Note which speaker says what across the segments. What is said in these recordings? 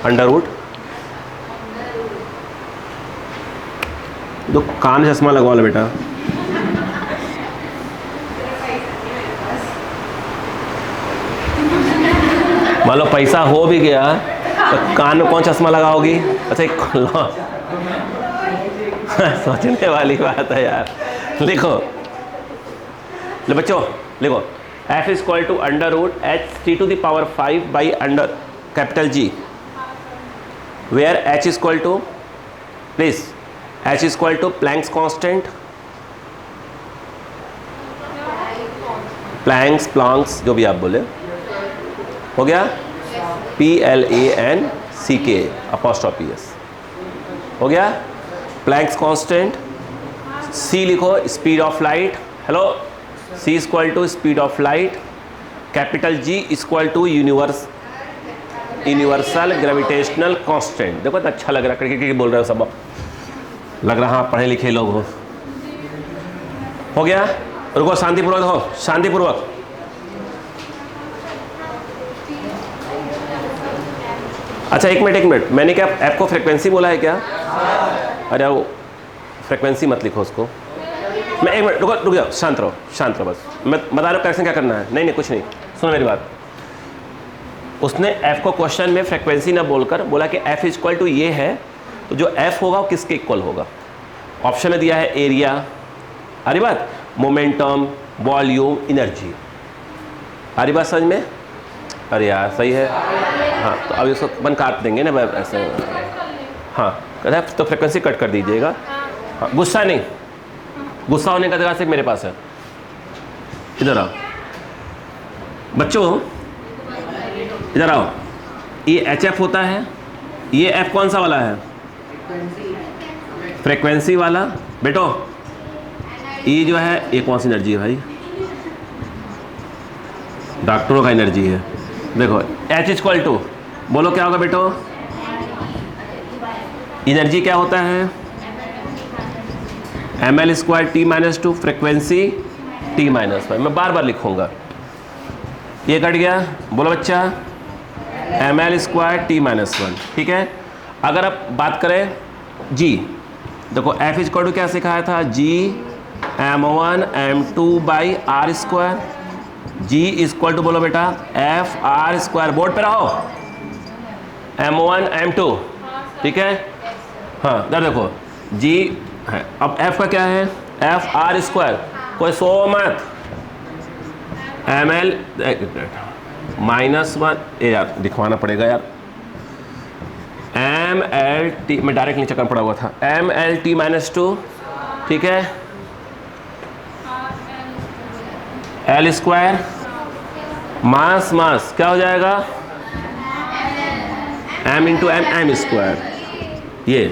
Speaker 1: Under root, तो कान चश्मा लगवा लो बेटा। मान लो पैसा हो भी गया तो कान में कौन चश्मा लगाओगी? अच्छा सोचने वाली बात है यार। लिखो लो बच्चों, लिखो f is equal to under root h t to the power 5 by under capital G, where h is equal to, please h is equal to Planck's constant, Planck's जो भी आप बोले, हो गया PLANCK अपॉस्ट्रोफी S, हो गया Planck's constant. C लिखो speed of light, hello C equal to speed of light, capital G equal to universal gravitational constant. देखो तो अच्छा लग रहा है, क्रिकेट बोल रहे हो सब, लग रहा हाँ पढ़े लिखे लोग हो गया। रुको शांतिपूर्वक हो, शांतिपूर्वक। अच्छा एक मिनट, मैंने क्या ऐप को फ्रिक्वेंसी बोला है क्या? अरे वो फ्रिक्वेंसी मत लिखो उसको। मैं एक मिनट रुक जाओ, शांत रहो बस। मैं बता रहा हूँ कैसे क्या करना है। नहीं कुछ नहीं, सुनो मेरी बात। उसने एफ को क्वेश्चन में फ्रिक्वेंसी ना बोलकर बोला कि एफ इज इक्वल टू ये है, तो जो एफ होगा वो किसके इक्वल होगा? ऑप्शन में दिया है एरिया, अरे बात, मोमेंटम, वॉल्यूम, एनर्जी। अरे बात समझ में? अरे यार सही है। हाँ तो अब इसको अपन काट देंगे ना ऐसे। हाँ कहता है तो फ्रिक्वेंसी कट कर दीजिएगा। हाँ गुस्सा नहीं, गुस्सा होने का जगह सिर्फ मेरे पास है। इधर आओ बच्चों, इधर आओ। ये HF होता है, ये F कौन सा वाला है? फ्रिक्वेंसी वाला। बेटो ये जो है ये कौन सी एनर्जी है भाई? डॉक्टरों का एनर्जी है। देखो H इक्वल टू, बोलो क्या होगा बेटो? एनर्जी क्या होता है? ml square T minus two, frequency T minus 5। मैं बार बार लिखूंगा, ये कट गया। बोलो बच्चा ml स्क्वायर टी माइनस 1, ठीक है। अगर आप बात करें G, देखो F इक्वल टू क्या सिखाया था? G m1 m2 by R square. G equal to बोलो बेटा एफ आर स्क्वायर, बोर्ड पे रहो, m1 m2, ठीक है। हाँ इधर देखो G है, अब F का क्या है? एफ आर स्क्वायर, कोई सो मत, ml -1, यार दिखवाना पड़ेगा यार, mlt, मैं डायरेक्ट नीचे कर पड़ा हुआ था, mlt -2, ठीक है। L स्क्वायर मास क्या हो जाएगा? m इंटू m स्क्वायर, ये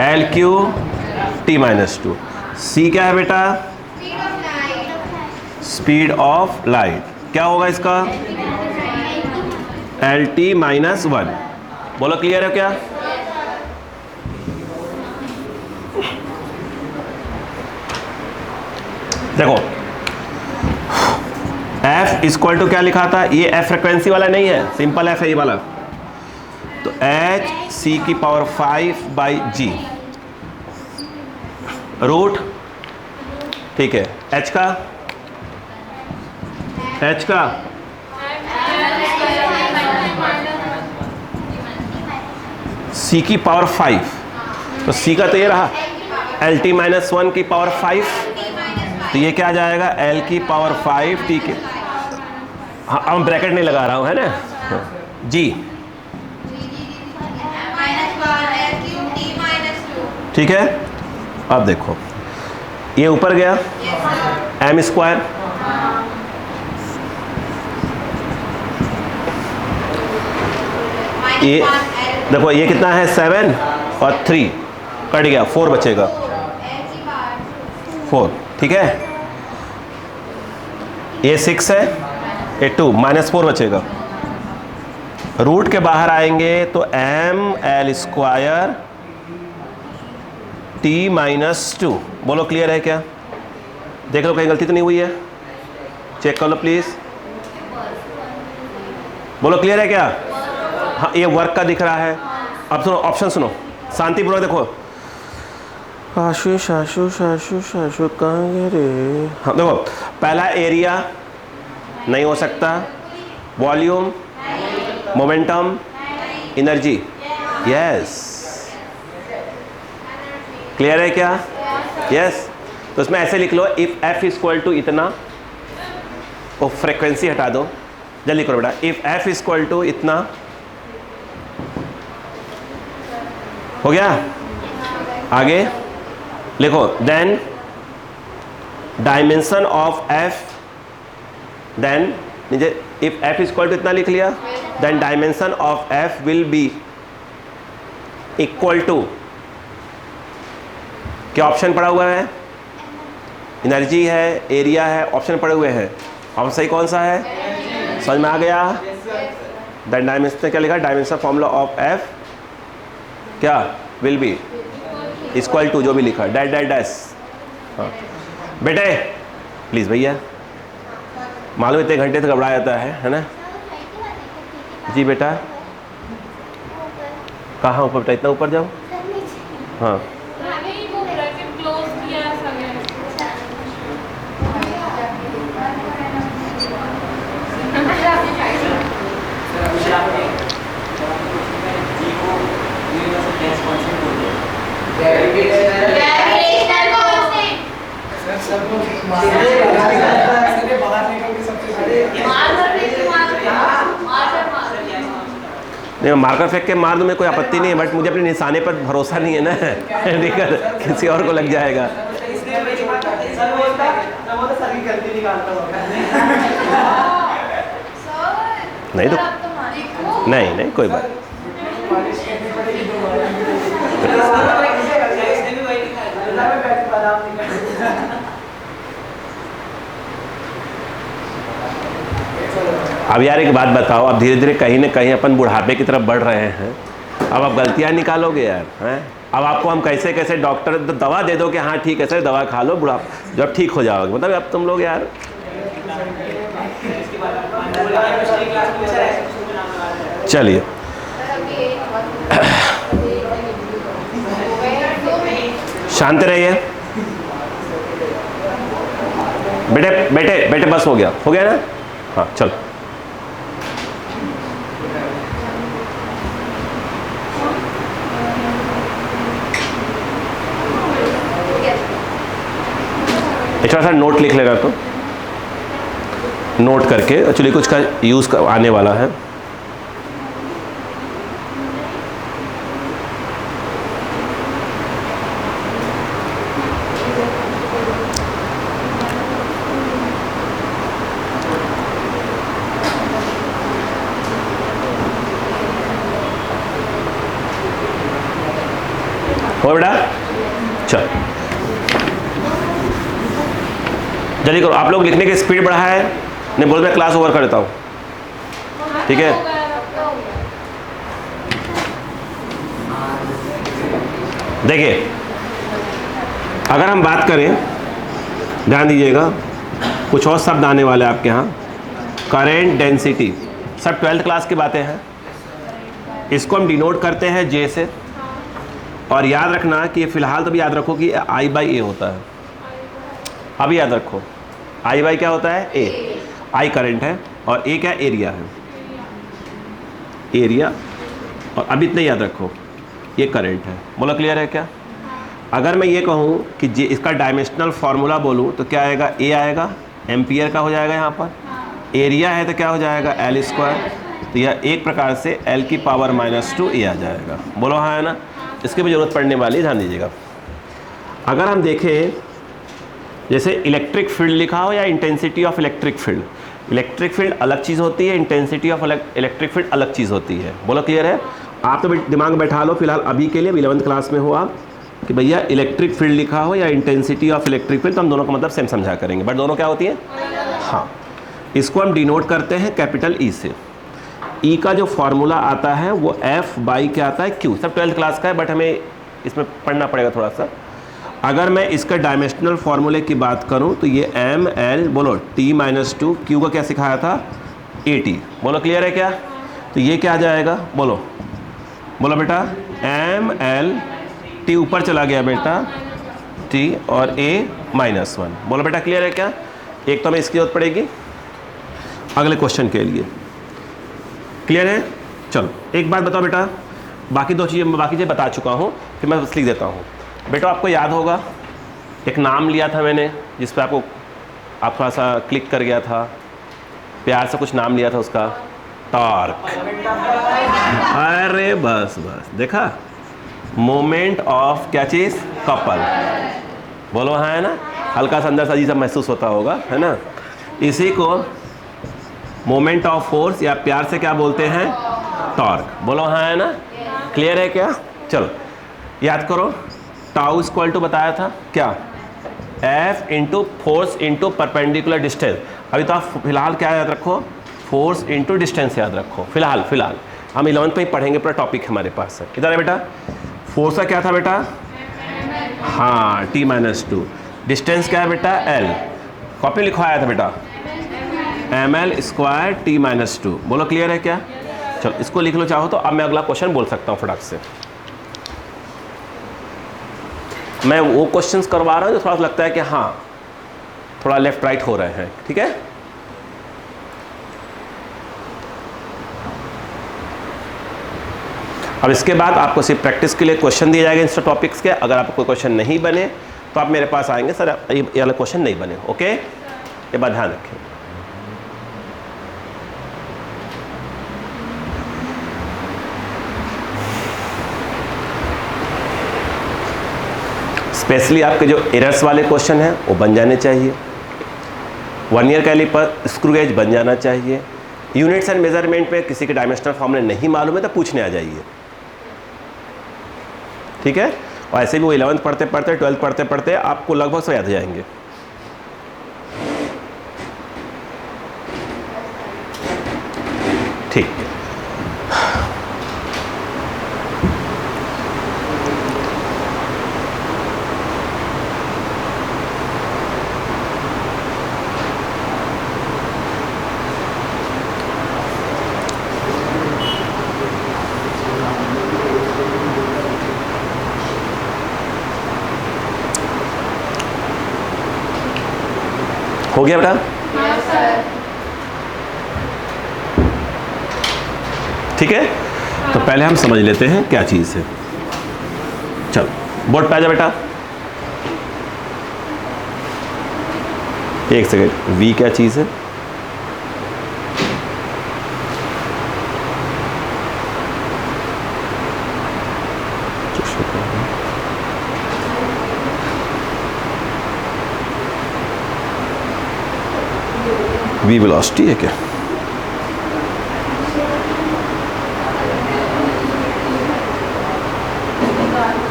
Speaker 1: LQ T -2। C क्या है बेटा? Speed of light. क्या होगा इसका? LT -1। बोलो क्लियर है क्या? देखो F इक्वल टू क्या लिखा था? ये F फ्रिक्वेंसी वाला नहीं है, सिंपल F है ये वाला। तो H C की पावर 5 बाई G रूट, ठीक है। H का C की पावर 5, तो C का तो ये रहा LT -1 की पावर 5, तो ये क्या आ जाएगा? L की पावर 5 T के, हाँ अब ब्रैकेट नहीं लगा रहा हूँ है ना, G, ठीक है। अब देखो ये ऊपर गया m स्क्वायर, ये देखो ये कितना है? 7 और 3 कट गया, 4 बचेगा, 4, ठीक है। ये 6 है, ये 2, -4 बचेगा। रूट के बाहर आएंगे तो ml स्क्वायर T -2। बोलो क्लियर है क्या? देख लो कहीं गलती तो नहीं हुई है, चेक कर लो प्लीज। बोलो क्लियर है क्या? हाँ, ये वर्क का दिख रहा है। अब सुनो, ऑप्शन सुनो शांतिपूर्वक, देखो आशु शाशु शाशु शाशु कहाँ गए रे। हाँ देखो, पहला एरिया नहीं हो सकता, volume, momentum, energy, yes, clear है क्या? यस। तो इसमें ऐसे लिख लो, इफ एफ इक्वल टू इतना, वो फ्रीक्वेंसी हटा दो, जल्दी करो बेटा, इफ एफ इक्वल टू इतना, हो गया? आगे लिखो, then dimension of F, then नीचे इफ एफ इक्वल टू इतना लिख लिया, then dimension of F will be equal to, क्या ऑप्शन पड़ा हुआ है? एनर्जी है, एरिया है, ऑप्शन पड़े हुए हैं। ऑप्शन सही कौन सा है? समझ में आ गया? देन डायमेंशन क्या लिखा? डायमेंशन फॉर्मूला ऑफ एफ क्या विल बी इक्वल टू, जो भी लिखा डैश डैश डैश। हाँ बेटे प्लीज़ भैया, मालूम इतने घंटे से घबरा जाता है ना? जी बेटा, कहाँ ऊपर बेटा? इतना ऊपर जाओ। हाँ नहीं, मार्कर फेंक के मार दूं, में कोई आपत्ति नहीं है, बट मुझे अपने निशाने पर भरोसा नहीं है ना देखकर किसी और को लग जाएगा। नहीं तो नहीं नहीं कोई बात। अब यार एक बात बताओ, अब धीरे धीरे कहीं ना कहीं अपन बुढ़ापे की तरफ बढ़ रहे हैं, अब आप गलतियां निकालोगे यार, हैं? अब आपको हम कैसे कैसे डॉक्टर दवा दे दो कि हाँ ठीक है सर दवा खा लो, बुढ़ापा जब ठीक हो जाओगे, मतलब अब तुम लोग यार। चलिए शांत रहिए बेटे, बेटे बेटे बस हो गया ना? हाँ चलो। थोड़ा सा नोट लिख लेगा, तो नोट करके एक्चुअली कुछ का यूज़ आने वाला है। हो बेटा, चल जल्दी करो। आप लोग लिखने की स्पीड बढ़ा है, नहीं बोल, मैं क्लास ओवर कर देता हूँ, ठीक है? देखिए अगर हम बात करें, ध्यान दीजिएगा, कुछ और शब्द आने वाले आपके यहाँ, करेंट डेंसिटी, सब 12th क्लास की बातें हैं। इसको हम डिनोट करते हैं जे से, और याद रखना कि फिलहाल तो भी याद रखो कि आई बाई ए होता है। अभी याद रखो आई बाई क्या होता है? ए। आई करंट है और ए क्या? एरिया है, एरिया। और अभी इतना याद रखो ये करंट है। बोलो क्लियर है क्या? अगर मैं ये कहूँ कि जे इसका डायमेंशनल फार्मूला बोलूँ तो क्या आएगा? ए आएगा, एम्पियर का हो जाएगा यहाँ पर। एरिया है तो क्या हो जाएगा? L square. तो यह एक प्रकार से एल की पावर -2 ए आ जाएगा। बोलो हाँ है ना? इसकी भी ज़रूरत पड़ने वाली, ध्यान दीजिएगा। अगर हम देखें जैसे इलेक्ट्रिक फील्ड लिखा हो या intensity of electric field, electric field अलग चीज़ होती है, इंटेंसिटी ऑफ इलेक्ट्रिक फील्ड अलग चीज़ होती है। बोलो क्लियर है? आप तो दिमाग में बैठा लो फिलहाल अभी के लिए, 11th क्लास में हो आप, कि भैया इलेक्ट्रिक फील्ड लिखा हो या इंटेंसिटी ऑफ इलेक्ट्रिक फील्ड, तो हम दोनों का मतलब सेम समझा करेंगे, बट दोनों क्या होती है? हाँ, इसको हम डिनोट करते हैं कैपिटल ई से। ई का जो फॉर्मूला आता है वो एफ बाई क्या आता है? क्यू। सब 12th क्लास का है, बट हमें इसमें पढ़ना पड़ेगा थोड़ा सा। अगर मैं इसका डायमेंशनल फार्मूले की बात करूं तो ये एम एल, बोलो T-2, क्यू का क्या सिखाया था? AT। बोलो क्लियर है क्या? तो ये क्या आ जाएगा, बोलो बोलो बेटा, एम एल टी ऊपर चला गया बेटा टी और ए -1। बोलो बेटा क्लियर है क्या? एक तो हमें इसकी जरूरत पड़ेगी अगले क्वेश्चन के लिए। क्लियर है? चलो एक बात बताओ बेटा, बाकी चीज़ें बता चुका हूँ, फिर मैं बस लिख देता हूँ। बेटा आपको याद होगा एक नाम लिया था मैंने जिस पर आप थोड़ा सा क्लिक कर गया था, प्यार से कुछ नाम लिया था उसका, टॉर्क। अरे बस देखा, मोमेंट ऑफ क्या चीज़, कपल। बोलो हाँ है ना, हल्का सा अंदर सा अजीब महसूस होता होगा, है ना। इसी को मोमेंट ऑफ फोर्स या प्यार से क्या बोलते हैं, टॉर्क। बोलो हाँ है ना, क्लियर है क्या? चलो याद करो, टाउ इक्वल टू बताया था क्या, F into force into perpendicular distance. अभी तो आप फिलहाल क्या याद रखो, फोर्स इंटू डिस्टेंस याद रखो। फिलहाल हम 11th में ही पढ़ेंगे, पूरा टॉपिक हमारे पास है। इधर है बेटा, फोर्स का क्या था बेटा, हाँ T-2। डिस्टेंस क्या है बेटा, L। कॉपी लिखवाया था बेटा, ml² T-2। बोलो क्लियर है क्या? चलो इसको लिख लो चाहो तो। अब मैं अगला क्वेश्चन बोल सकता हूँ फटाक से। मैं वो क्वेश्चंस करवा रहा हूँ जो थोड़ा सा लगता है कि हाँ थोड़ा लेफ्ट राइट हो रहे हैं, ठीक है। अब इसके बाद आपको सिर्फ प्रैक्टिस के लिए क्वेश्चन दिए जाएंगे इंस्टा टॉपिक्स के। अगर आपको कोई क्वेश्चन नहीं बने तो आप मेरे पास आएंगे, सर ये वाला क्वेश्चन नहीं बने, ओके। ये बात ध्यान रखें। स्पेशली आपके जो एरर्स वाले क्वेश्चन हैं वो बन जाने चाहिए। 1 ईयर कैलिपर, स्क्रू गेज बन जाना चाहिए। यूनिट्स एंड मेजरमेंट में किसी के डायमेंशनल फॉर्मूले नहीं मालूम है तो पूछने आ जाइए, ठीक है। और ऐसे भी वो 11th पढ़ते पढ़ते 12th पढ़ते पढ़ते आपको लगभग सब याद हो जाएंगे। ठीक, हो गया बेटा? ठीक है, तो पहले हम समझ लेते हैं क्या चीज़ है। चलो बोर्ड पे आ जा बेटा। एक सेकेंड, वी क्या चीज़ है? वी वेलोसिटी है क्या?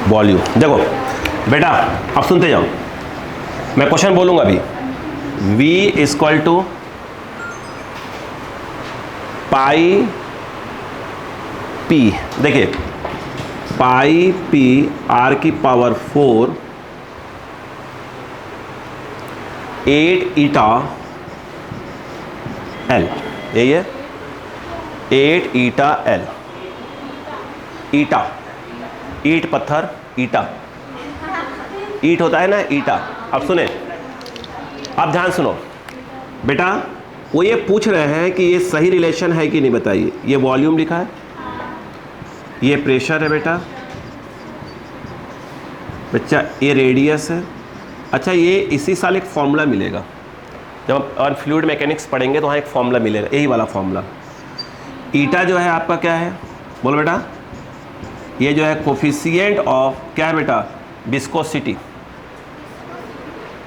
Speaker 1: वॉल्यूम। देखो बेटा अब सुनते जाओ, मैं क्वेश्चन बोलूंगा अभी। V equal to pi P, देखिए पाई P r⁴ 8 ईटा L, यही है 8 ईटा L। ईटा, ईट पत्थर, ईटा, ईट होता है ना ईटा। अब सुने, अब ध्यान सुनो बेटा, वो ये पूछ रहे हैं कि ये सही रिलेशन है कि नहीं, बताइए। ये वॉल्यूम लिखा है, ये प्रेशर है बेटा, बच्चा ये रेडियस है। अच्छा ये इसी साल एक फॉर्मूला मिलेगा, जब आप और फ्लूइड मैकेनिक्स पढ़ेंगे तो वहाँ एक फॉर्मूला मिलेगा, यही वाला फॉर्मूला। ईटा जो है आपका क्या है, बोलो बेटा। ये जो है कोफिशिएंट ऑफ क्या है बेटा, विस्कोसिटी,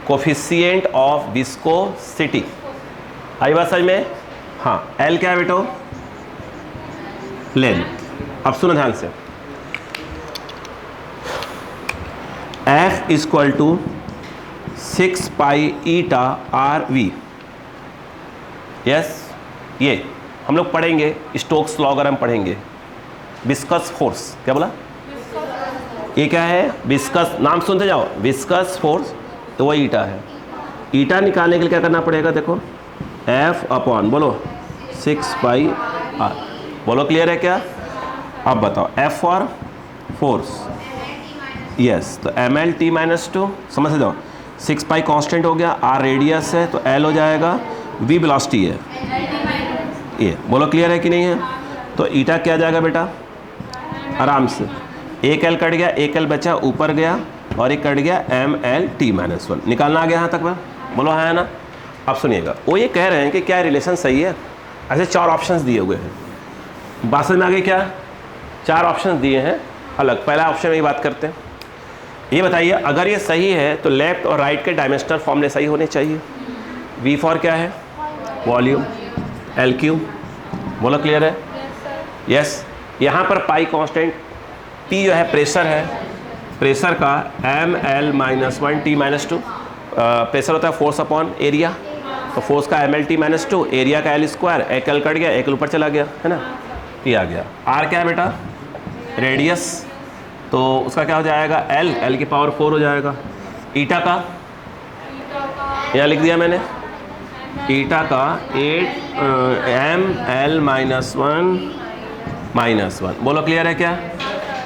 Speaker 1: कोफिशिएंट ऑफ विस्कोसिटी। आई बात समझ में? हाँ। एल क्या है बेटो, लेंथ। अब सुनो ध्यान से, F equal to 6 pi eta R V. Yes, ये हम लोग पढ़ेंगे, स्टोक्स लॉ अगर हम पढ़ेंगे। विस्कस फोर्स, क्या बोला? ये क्या है, विस्कस, नाम सुनते जाओ, विस्कस फोर्स, तो वही ईटा है। ईटा निकालने के लिए क्या करना पड़ेगा, देखो F अपॉन, बोलो 6 पाई आर। बोलो क्लियर है क्या? अब बताओ F फॉर फोर्स, यस, तो ml_t-2 समझ जाओ, 6 पाई कांस्टेंट हो गया, r रेडियस है तो l हो जाएगा, v वेलोसिटी है, ये बोलो क्लियर है कि नहीं है? तो ईटा क्या जाएगा बेटा? आराम से एक l कट गया, एक l बचा, ऊपर गया और एक कट गया, ml_t-1 निकालना आ गया यहाँ तक में, बोलो है ना? अब सुनिएगा, वो ये कह रहे हैं कि क्या रिलेशन सही है? ऐसे 4 ऑप्शंस दिए हुए हैं, बात समझ में आ गई क्या? 4 ऑप्शंस दिए हैं अलग, पहला ऑप्शन में ही बात करते हैं। ये बताइए अगर ये सही है तो लेफ्ट और राइट के डायमेंशनल फॉर्मूले सही होने चाहिए। V फॉर क्या है? वॉल्यूम, L3, बोलो क्लियर है? यस, यहाँ पर पाई कांस्टेंट, P जो है प्रेशर है, प्रेशर का ml-1t-2, प्रेशर होता है फोर्स अपॉन एरिया, तो फोर्स का ml_t-2, एरिया का l², एक l कट गया, एक l ऊपर चला गया, है ना, ये आ गया। r क्या है बेटा? रेडियस, तो उसका क्या हो जाएगा? l की पावर 4 हो जाएगा। ईटा का यहाँ लिख दिया मैंने, ईटा का 8ml-1 बोलो क्लियर है क्या?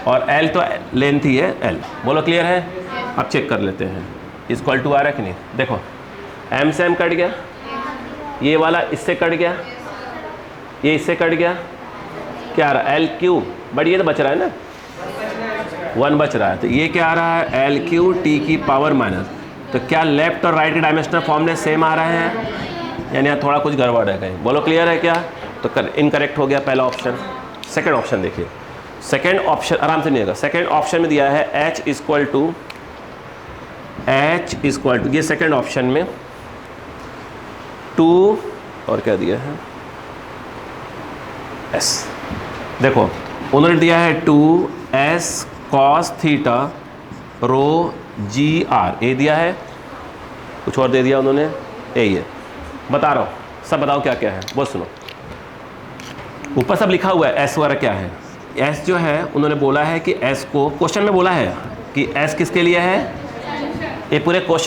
Speaker 1: और l तो लेंथ ही है l, बोलो क्लियर है? अब चेक कर लेते हैं, इक्वल टू आ रहा है कि नहीं? देखो m से m कट गया, ये वाला इससे कट गया, ये इससे कट गया, क्या आ रहा है? L3, बट ये तो बच रहा है ना, 1 बच रहा है, तो ये क्या आ रहा है? L3t⁻⁻। तो क्या लेफ्ट और राइट के डायमेंशनल फॉर्मूले सेम आ रहे हैं? यानी यहाँ थोड़ा कुछ गड़बड़ है कहीं, बोलो क्लियर है क्या? तो इनकरेक्ट हो गया पहला ऑप्शन। सेकंड ऑप्शन देखिए, सेकंड ऑप्शन आराम से नहीं होगा, सेकंड ऑप्शन में दिया है H इक्वल टू, ये सेकंड ऑप्शन में 2 और क्या दिया है? S। देखो उन्होंने दिया है 2s cos theta rho GR, ये दिया है, कुछ और दे दिया उन्होंने, यही है, बता रहा हूँ, सब बताओ क्या क्या है, बहुत सुनो। ऊपर सब लिखा हुआ है, S वगैरह क्या है? S जो है उन्होंने बोला है कि S को, क्वेश्चन में बोला है कि S किसके लिए है? ये पूरे क्वेश्चन